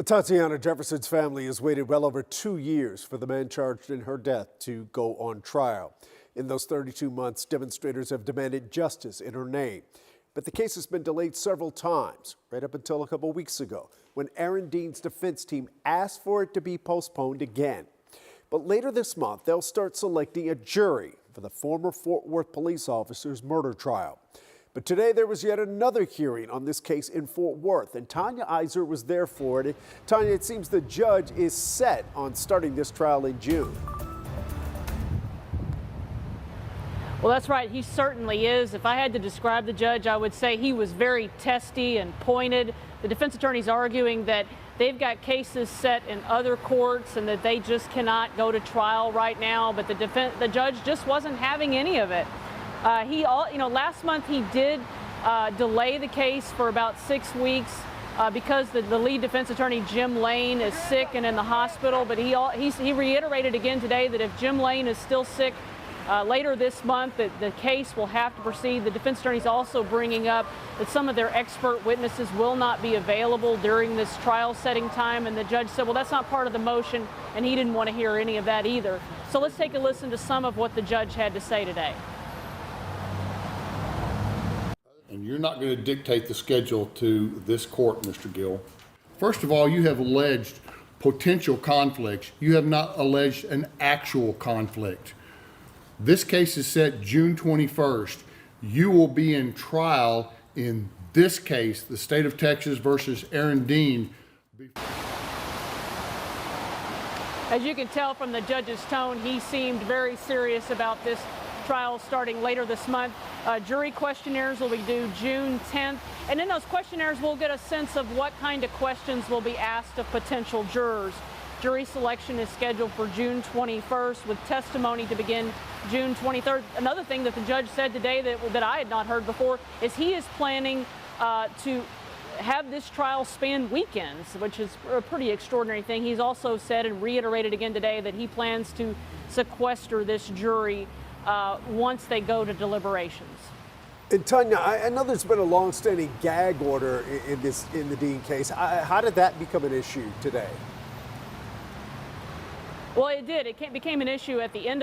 Atatiana Jefferson's family has waited well over 2 years for the man charged in her death to go on trial. In those 32 months, demonstrators have demanded justice in her name. But the case has been delayed several times, right up until a couple weeks ago, when Aaron Dean's defense team asked for it to be postponed again. But later this month, they'll start selecting a jury for the former Fort Worth police officer's murder trial. But today there was yet another hearing on this case in Fort Worth, and Tanya Iser was there for it. Tanya, it seems the judge is set on starting this trial in June. Well, that's right. He certainly is. If I had to describe the judge, I would say he was very testy and pointed. The defense attorney's arguing that they've got cases set in other courts and that they just cannot go to trial right now, but the judge just wasn't having any of it. Last month he did delay the case for about 6 weeks because the lead defense attorney, Jim Lane, is sick and in the hospital. But he reiterated again today that if Jim Lane is still sick later this month, that the case will have to proceed. The defense attorney is also bringing up that some of their expert witnesses will not be available during this trial setting time. And the judge said, well, that's not part of the motion, and he didn't want to hear any of that either. So let's take a listen to some of what the judge had to say today. And you're not going to dictate the schedule to this court, Mr. Gill. First of all, you have alleged potential conflicts. You have not alleged an actual conflict. This case is set June 21st. You will be in trial in this case, the state of Texas versus Aaron Dean. As you can tell from the judge's tone, he seemed very serious about this trial starting later this month. Jury questionnaires will be due June 10th, and in those questionnaires we'll get a sense of what kind of questions will be asked of potential jurors. Jury selection is scheduled for June 21st with testimony to begin June 23rd. Another thing that the judge said today that I had not heard before is he is planning to have this trial span weekends, which is a pretty extraordinary thing. He's also said and reiterated again today that he plans to sequester this jury once they go to deliberations. And Tanya, I know there's been a long-standing gag order in the Dean case. How did that become an issue today? Well, it did. It became an issue at the end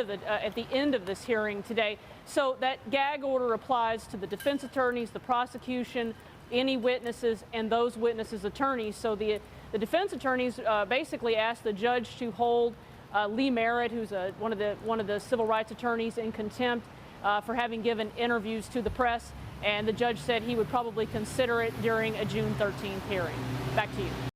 of this hearing today. So that gag order applies to the defense attorneys, the prosecution, any witnesses, and those witnesses' attorneys. So the defense attorneys basically asked the judge to hold Lee Merritt, who's one of the civil rights attorneys, in contempt for having given interviews to the press. And the judge said he would probably consider it during a June 13th hearing. Back to you.